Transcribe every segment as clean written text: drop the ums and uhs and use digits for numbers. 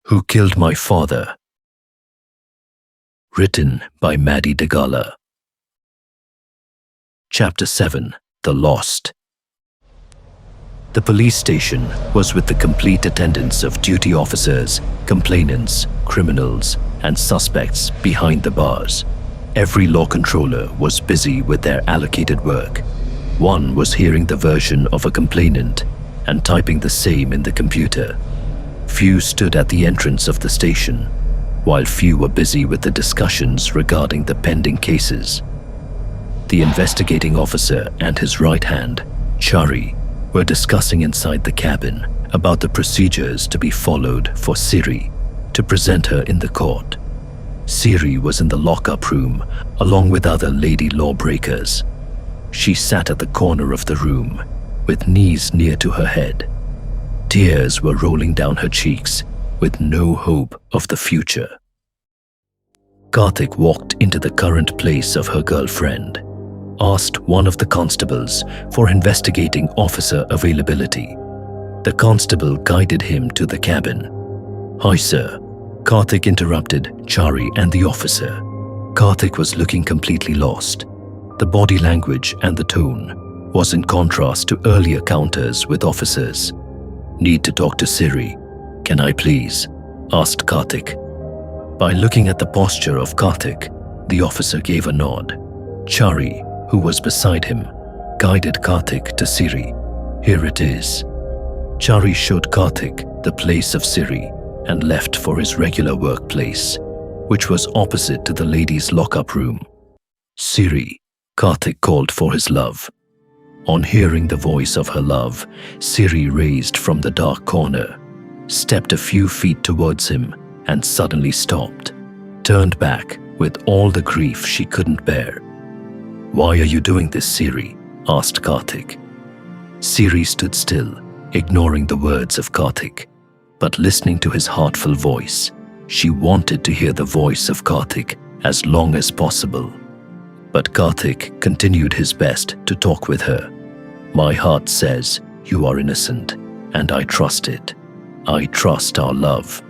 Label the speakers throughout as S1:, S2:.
S1: Who Killed My Father? Written by Maddy Degala. Chapter 7. The Lost. The police station was with the complete attendance of duty officers, complainants, criminals, and suspects behind the bars. Every law controller was busy with their allocated work. One was hearing the version of a complainant and typing the same in the computer. Few stood at the entrance of the station, while few were busy with the discussions regarding the pending cases. The investigating officer and his right hand, Chari, were discussing inside the cabin about the procedures to be followed for Siri to present her in the court. Siri was in the lockup room along with other lady lawbreakers. She sat at the corner of the room with knees near to her head. Tears were rolling down her cheeks with no hope of the future. Karthik walked into the current place of her girlfriend, asked one of the constables for investigating officer availability. The constable guided him to the cabin. "Hi, sir," Karthik interrupted Chari and the officer. Karthik was looking completely lost. The body language and the tone was in contrast to earlier encounters with officers. "Need to talk to Siri. Can I please?" asked Karthik. By looking at the posture of Karthik, the officer gave a nod. Chari, who was beside him, guided Karthik to Siri. "Here it is." Chari showed Karthik the place of Siri and left for his regular workplace, which was opposite to the ladies' lockup room. "Siri," Karthik called for his love. On hearing the voice of her love, Siri raised from the dark corner, stepped a few feet towards him, and suddenly stopped, turned back with all the grief she couldn't bear. "Why are you doing this, Siri?" asked Karthik. Siri stood still, ignoring the words of Karthik, but listening to his heartful voice. She wanted to hear the voice of Karthik as long as possible. But Karthik continued his best to talk with her. "My heart says you are innocent, and I trust it. I trust our love.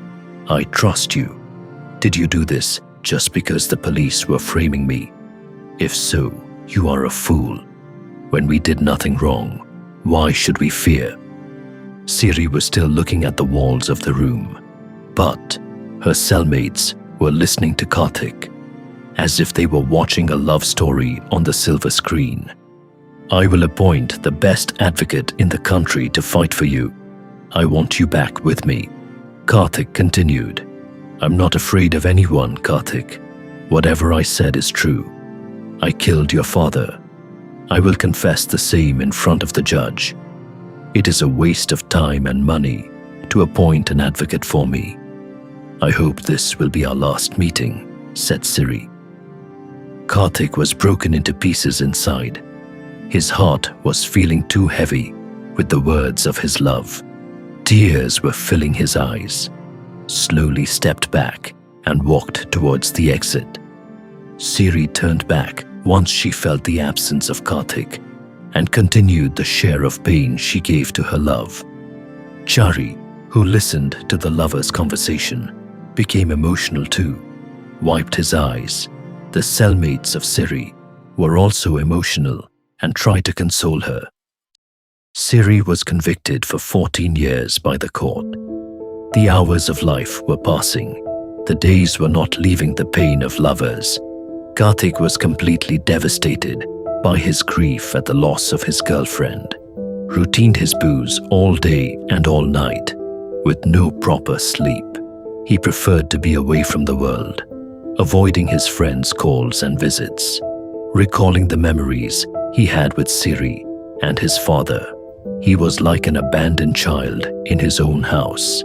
S1: I trust you. Did you do this just because the police were framing me? If so, you are a fool. When we did nothing wrong, why should we fear?" Siri was still looking at the walls of the room, but her cellmates were listening to Karthik, as if they were watching a love story on the silver screen. "I will appoint the best advocate in the country to fight for you. I want you back with me," Karthik continued. "I'm not afraid of anyone, Karthik. Whatever I said is true. I killed your father. I will confess the same in front of the judge. It is a waste of time and money to appoint an advocate for me. I hope this will be our last meeting," said Siri. Karthik was broken into pieces inside. His heart was feeling too heavy with the words of his love. Tears were filling his eyes. Slowly stepped back and walked towards the exit. Siri turned back once she felt the absence of Karthik and continued the share of pain she gave to her love. Chari, who listened to the lovers' conversation, became emotional too, wiped his eyes. The cellmates of Siri were also emotional and tried to console her. Siri was convicted for 14 years by the court. The hours of life were passing. The days were not leaving the pain of lovers. Karthik was completely devastated by his grief at the loss of his girlfriend. Routined his booze all day and all night, with no proper sleep. He preferred to be away from the world, avoiding his friends' calls and visits, recalling the memories he had with Siri and his father. He was like an abandoned child in his own house.